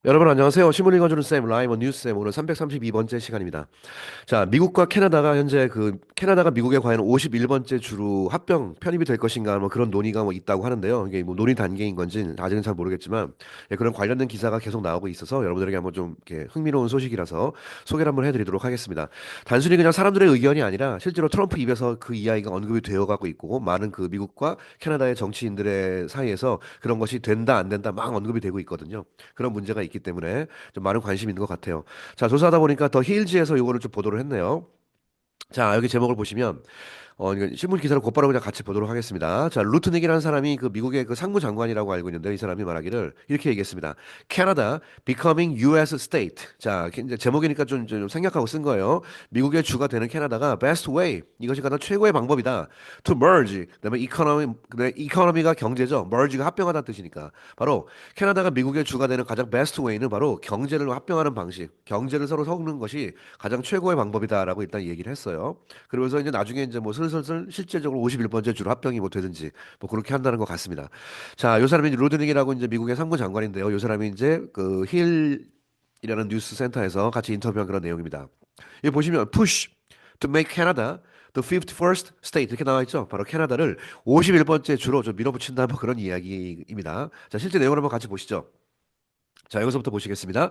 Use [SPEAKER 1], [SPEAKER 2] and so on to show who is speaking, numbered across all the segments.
[SPEAKER 1] 여러분 안녕하세요. 신문 읽어주는 쌤, 라이머 뉴스쌤 오늘 332번째 시간입니다. 자, 미국과 캐나다가 현재 캐나다가 미국에 과연 51번째 주로 합병 편입이 될 것인가 뭐 그런 논의가 뭐 있다고 하는데요. 이게 뭐 논의 단계인 건지 아직은 잘 모르겠지만 그런 관련된 기사가 계속 나오고 있어서 여러분들에게 한번 좀 이렇게 흥미로운 소식이라서 소개를 한번 해드리도록 하겠습니다. 단순히 그냥 사람들의 의견이 아니라 실제로 트럼프 입에서 그 이야기가 언급이 되어가고 있고 많은 그 미국과 캐나다의 정치인들의 사이에서 그런 것이 된다 안 된다 막 언급이 되고 있거든요. 그런 문제가 있기 때문에 좀 많은 관심이 있는 것 같아요. 자, 조사하다 보니까 더 힐즈에서 요거를 좀 보도를 했네요. 자, 여기 제목을 보시면 이거 신문 기사를 곧바로 그냥 같이 보도록 하겠습니다. 자, 루트닉이라는 사람이 그 미국의 그 상무장관이라고 알고 있는데 이 사람이 말하기를 이렇게 얘기했습니다. Canada becoming U.S. state. 자, 이제 제목이니까 좀 생략하고 쓴 거예요. 미국의 주가 되는 캐나다가 best way. 이것이 가장 최고의 방법이다. To merge. 그다음에 economy가 경제죠. merge가 합병하다는 뜻이니까. 바로 캐나다가 미국의 주가 되는 가장 best way는 바로 경제를 합병하는 방식. 경제를 서로 섞는 것이 가장 최고의 방법이다라고 일단 얘기를 했어요. 그러면서 이제 나중에 이제 뭐 슬슬 실제적으로 51번째 주로 합병이 뭐 되든지 뭐 그렇게 한다는 것 같습니다. 자, 요 사람이 이제 로드닉이라고 이제 미국의 상무장관인데요. 요 사람이 이제 그 힐이라는 뉴스 센터에서 같이 인터뷰한 그런 내용입니다. 여기 보시면 push to make Canada the 51st state 이렇게 나와 있죠. 바로 캐나다를 51번째 주로 좀 밀어붙인다 뭐 그런 이야기입니다. 자, 실제 내용을 한번 같이 보시죠. 자, 여기서부터 보시겠습니다.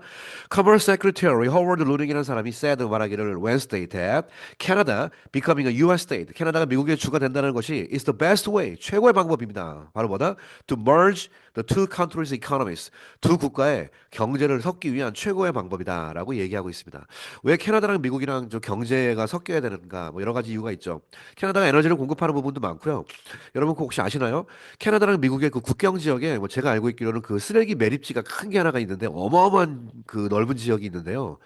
[SPEAKER 1] Commerce Secretary Howard Lutnick이라는 사람이 said 말하기를 Wednesday that Canada becoming a U.S. state, 캐나다가 미국의 주가 된다는 것이 is the best way, 최고의 방법입니다. 바로 뭐다? To merge the two countries' economies, 두 국가의 경제를 섞기 위한 최고의 방법이다라고 얘기하고 있습니다. 왜 캐나다랑 미국이랑 좀 경제가 섞여야 되는가? 뭐 여러 가지 이유가 있죠. 캐나다가 에너지를 공급하는 부분도 많고요. 여러분 혹시 아시나요? 캐나다랑 미국의 그 국경 지역에 뭐 제가 알고 있기로는 그 쓰레기 매립지가 큰 게 하나가 있는데 어마어마한 그 넓은 지역이 있는데요.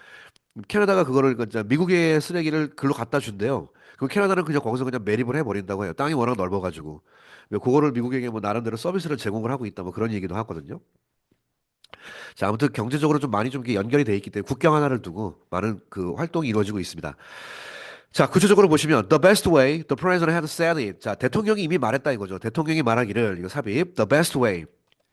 [SPEAKER 1] 캐나다가 그거를 진짜 미국의 쓰레기를 글로 갖다 준대요. 그 캐나다는 그냥 거기서 그냥 매립을 해버린다고 해요. 땅이 워낙 넓어가지고. 그거를 미국에게 뭐 나름대로 서비스를 제공을 하고 있다 뭐 그런 얘기도 하거든요. 자, 아무튼 경제적으로 좀 많이 좀 이렇게 연결이 돼 있기 때문에 국경 하나를 두고 많은 그 활동이 이루어지고 있습니다. 자, 구체적으로 보시면 the best way, the president had said it. 자, 대통령이 이미 말했다 이거죠. 대통령이 말하기를 이거 삽입 the best way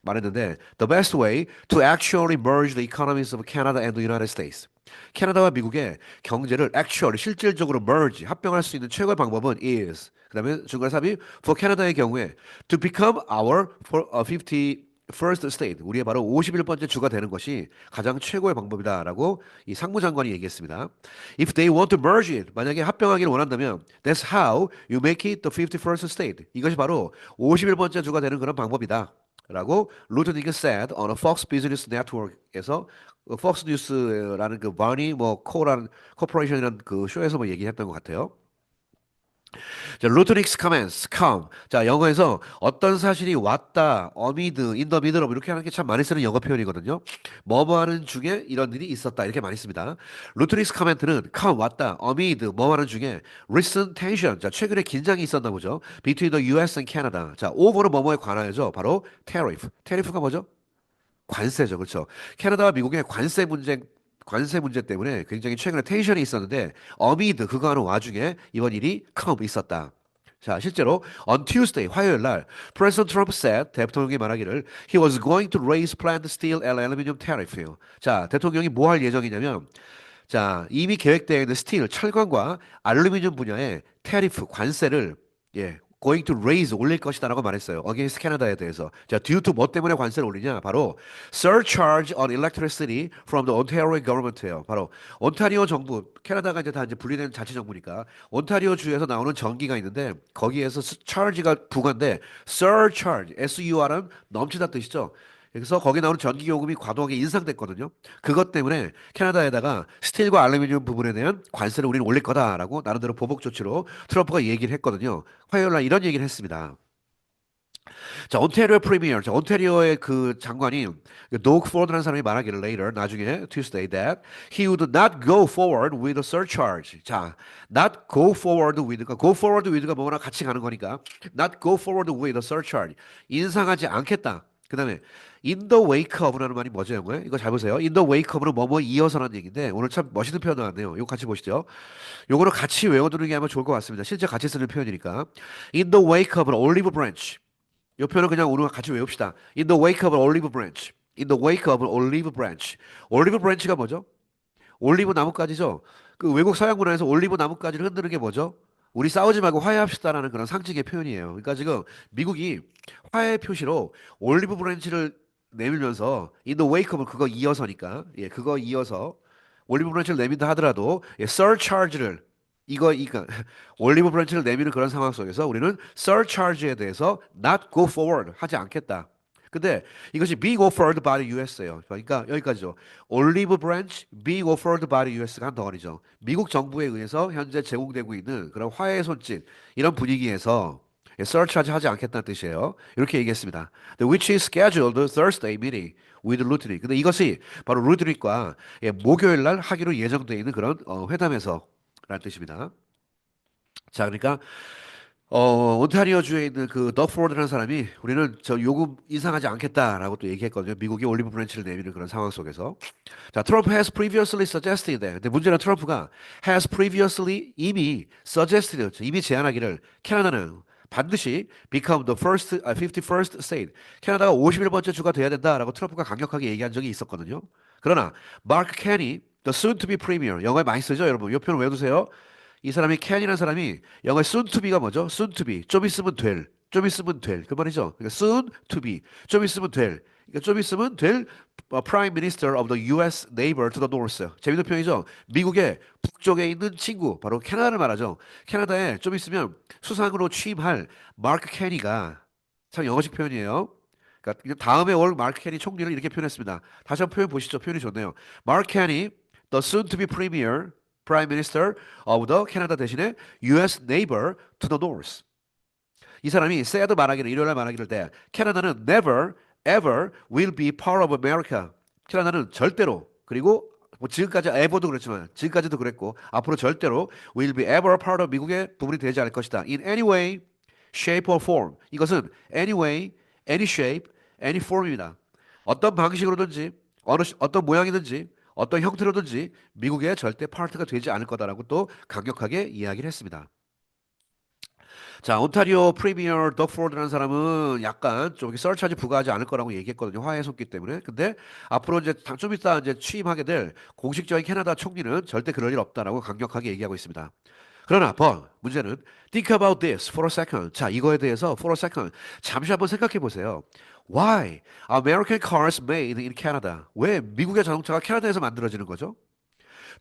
[SPEAKER 1] 말했는데 the best way to actually merge the economies of Canada and the United States. 캐나다와 미국의 경제를 actually 실질적으로 merge 합병할 수 있는 최고의 방법은 is. 그다음에 중간 삽입 for 캐나다의 경우에 to become our 50 first state, 우리의 바로 51번째 주가 되는 것이 가장 최고의 방법이다라고 이 상무장관이 얘기했습니다. If they want to merge it, 만약에 합병하기를 원한다면, that's how you make it the 51st state. 이것이 바로 51번째 주가 되는 그런 방법이다. 라고 루트니크 said on a Fox Business Network에서 폭스 뉴스라는 그 바니 뭐 코라는 코퍼레이션이라는 그 쇼에서 뭐 얘기했던 것 같아요. 자, 루트닉스 커맨스, come. 자, 영어에서 어떤 사실이 왔다, 어미드, in the middle of 이렇게 하는 게 참 많이 쓰는 영어 표현이거든요. 뭐뭐 하는 중에 이런 일이 있었다 이렇게 많이 씁니다. 루트닉스 커멘트는 come 왔다, 어미드, 뭐뭐 하는 중에 recent tension. 자, 최근에 긴장이 있었나 보죠. between the US and Canada. 자, over는 뭐뭐에 관하여죠. 바로 tariff. tariff가 뭐죠? 관세죠. 그렇죠. 캐나다와 미국의 관세 문제 때문에 굉장히 최근에 텐션이 있었는데 어미드 그거 하는 와중에 이번 일이 come 있었다. 자, 실제로 on Tuesday 화요일 날 President Trump said 대통령이 말하기를 he was going to raise plant steel and aluminum tariff요. 자, 대통령이 뭐 할 예정이냐면 자, 이미 계획되어 있는 스틸, 철강과 알루미늄 분야의 테리프, 관세를 going to raise 올릴 것이다라고 말했어요. against 캐나다에 대해서. 자, due to 뭐 때문에 관세를 올리냐? 바로 surcharge on electricity from the Ontario government예요. 바로 온타리오 정부, 캐나다가 이제 다 이제 분리된 자치 정부니까 온타리오 주에서 나오는 전기가 있는데 거기에서 charge가 부과인데 surcharge, S-U-R은 넘치다 뜻이죠. 그래서 거기 나오는 전기 요금이 과도하게 인상됐거든요. 그것 때문에 캐나다에다가 스틸과 알루미늄 부분에 대한 관세를 우리는 올릴 거다라고 나름대로 보복 조치로 트럼프가 얘기를 했거든요. 화요일 날 이런 얘기를 했습니다. 자, 온타리오 프리미어, 자, 온타리오의 그 장관이 노크 포드라는 사람이 말하기를 later 나중에 Tuesday that he would not go forward with a surcharge. 자, not go forward with가 go forward with가 뭐나 같이 가는 거니까 not go forward with a surcharge. 인상하지 않겠다. 그다음에 in the wake of라는 말이 뭐죠, 영어에? 이거 잘 보세요. in the wake of는 뭐뭐 이어서라는 얘기인데 오늘 참 멋있는 표현 나왔네요. 이거 같이 보시죠. 요거는 같이 외워두는 게 아마 좋을 것 같습니다. 실제 같이 쓰는 표현이니까. in the wake of an olive branch. 이 표현은 그냥 우리가 같이 외웁시다. In the wake of an olive branch. in the wake of an olive branch. 올리브 브랜치가 뭐죠? 올리브 나뭇가지죠. 그 외국 서양 문화에서 올리브 나뭇가지를 흔드는 게 뭐죠? 우리 싸우지 말고 화해합시다라는 그런 상징의 표현이에요. 그러니까 지금 미국이 화해 표시로 올리브 브랜치를 내밀면서 in the wake of 그거 이어서니까 예, 그거 이어서 올리브 브랜치를 내민다 하더라도 예, surcharge를 이거 올리브 브랜치를 내미는 그런 상황 속에서 우리는 surcharge에 대해서 not go forward 하지 않겠다. 근데 이것이 being offered by the US예요. 그러니까 여기까지죠. 올리브 브랜치 being offered by the US가 한 덩어리죠. 미국 정부에 의해서 현재 제공되고 있는 그런 화해 손짓 이런 분위기에서 surcharge 하지 않겠다는 뜻이에요. 이렇게 얘기했습니다. Which is scheduled Thursday meeting with Rutnick. 근데 이것이 바로 루드닉과 목요일 날 하기로 예정되어 있는 그런 회담에서라는 뜻입니다. 자, 그러니까 온타리오주에 있는 그 덕포드라는 사람이 우리는 저 요금 인상하지 않겠다라고 또 얘기했거든요. 미국이 올리브 브랜치를 내미는 그런 상황 속에서. 자, 트럼프 has previously suggested that. 근데 문제는 트럼프가 has previously 이미 suggested, 이미 제안하기를 캐나다는 반드시 become the first, 51st state. 캐나다가 51번째 주가 돼야 된다라고 트럼프가 강력하게 얘기한 적이 있었거든요. 그러나 마크 캐니, the soon to be premier. 영어에 많이 쓰죠, 여러분. 이 표현 외우세요. 이 사람이 캔이라는 사람이 영어의 soon to be가 뭐죠? soon to be. 좀 있으면 될. 좀 있으면 될. 그 말이죠. 그러니까 soon to be. 좀 있으면 될. 그러니까 좀 있으면 될 Prime Minister of the U.S. neighbor to the north. 재밌는 표현이죠. 미국의 북쪽에 있는 친구, 바로 캐나다를 말하죠. 캐나다에 좀 있으면 수상으로 취임할 마크 캐니가 참 영어식 표현이에요. 그러니까 다음에 올 마크 캐니 총리를 이렇게 표현했습니다. 다시 한번 표현 보시죠. 표현이 좋네요. 마크 캐니, the soon to be premier, Prime Minister of the Canada 대신에 U.S. neighbor to the north. 이 사람이 said 말하기를 일요일날 말하기를 때 캐나다는 never ever will be part of America. 캐나다는 절대로 그리고 뭐 지금까지 ever도 그렇지만 지금까지도 그랬고 앞으로 절대로 will be ever part of 미국의 부분이 되지 않을 것이다. In any way, shape or form. 이것은 any way, any shape, any form입니다. 어떤 방식으로든지 어떤 모양이든지 어떤 형태로든지 미국의 절대 파트가 되지 않을 거다라고 또 강력하게 이야기를 했습니다. 자, 온타리오 프리미어 덕포드라는 사람은 약간 좀 서차지 부과하지 않을 거라고 얘기했거든요. 화해 섰기 때문에. 근데 앞으로 이제 좀 이따 이제 취임하게 될 공식적인 캐나다 총리는 절대 그럴 일 없다라고 강력하게 얘기하고 있습니다. 그러나 문제는 think about this for a second. 자, 이거에 대해서 for a second 잠시 한번 생각해 보세요. Why American cars made in Canada? 왜 미국의 자동차가 캐나다에서 만들어지는 거죠?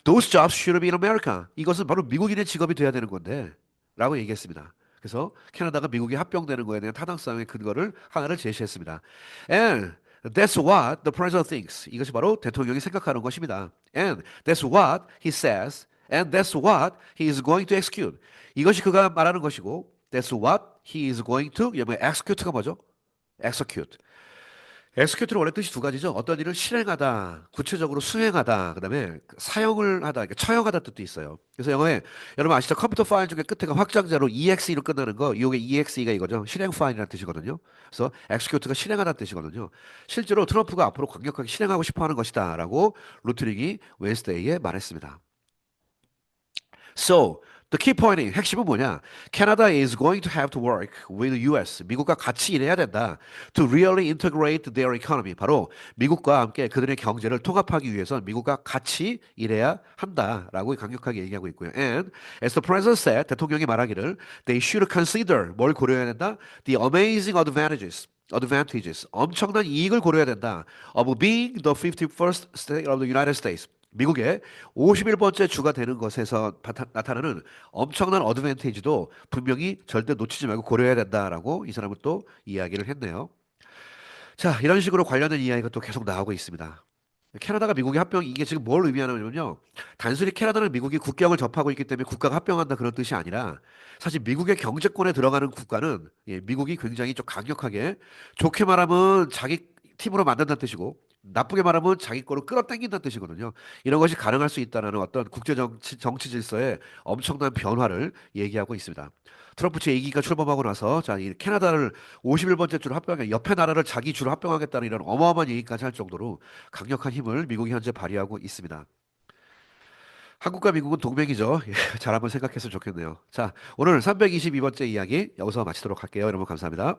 [SPEAKER 1] Those jobs should be in America. 이것은 바로 미국인의 직업이 돼야 되는 건데 라고 얘기했습니다. 그래서 캐나다가 미국에 합병되는 거에 대한 타당성의 근거를 하나를 제시했습니다. And that's what the president thinks. 이것이 바로 대통령이 생각하는 것입니다. And that's what he says. And that's what he is going to execute. 이것이 그가 말하는 것이고 that's what he is going to execute가 뭐죠? execute. execute는 원래 뜻이 두 가지죠. 어떤 일을 실행하다, 구체적으로 수행하다, 그다음에 사용을 하다, 그러니까 처형하다 뜻도 있어요. 그래서 영어에 여러분 아시죠? 컴퓨터 파일 중에 끝에가 확장자로 exe로 끝나는 거, 이게 exe가 이거죠. 실행 파일이라는 뜻이거든요. 그래서 execute가 실행하다는 뜻이거든요. 실제로 트럼프가 앞으로 강력하게 실행하고 싶어하는 것이다라고 루트릭이 웬스데이에 말했습니다. So, the key point이 핵심은 뭐냐? Canada is going to have to work with the US. 미국과 같이 일해야 된다. To really integrate their economy. 바로 미국과 함께 그들의 경제를 통합하기 위해서 미국과 같이 일해야 한다라고 강력하게 얘기하고 있고요. And as the president said, 대통령이 말하기를 they should consider 뭘 고려해야 된다? The amazing advantages, 엄청난 이익을 고려해야 된다. Of being the 51st state of the United States. 미국의 51번째 주가 되는 것에서 나타나는 엄청난 어드밴티지도 분명히 절대 놓치지 말고 고려해야 된다라고 이 사람은 또 이야기를 했네요. 자, 이런 식으로 관련된 이야기가 또 계속 나오고 있습니다. 캐나다가 미국의 합병 이게 지금 뭘 의미하냐면요. 단순히 캐나다는 미국이 국경을 접하고 있기 때문에 국가가 합병한다 그런 뜻이 아니라 사실 미국의 경제권에 들어가는 국가는 미국이 굉장히 좀 강력하게 좋게 말하면 자기 팀으로 만든다는 뜻이고 나쁘게 말하면 자기 거로 끌어당긴다는 뜻이거든요. 이런 것이 가능할 수 있다는 어떤 국제 정치 질서의 엄청난 변화를 얘기하고 있습니다. 트럼프 제2기가 출범하고 나서 자, 이 캐나다를 51번째 주로 합병해 옆에 나라를 자기 주로 합병하겠다는 이런 어마어마한 얘기까지 할 정도로 강력한 힘을 미국이 현재 발휘하고 있습니다. 한국과 미국은 동맹이죠. 잘 한번 생각했으면 좋겠네요. 자, 오늘 322번째 이야기 여기서 마치도록 할게요. 여러분 감사합니다.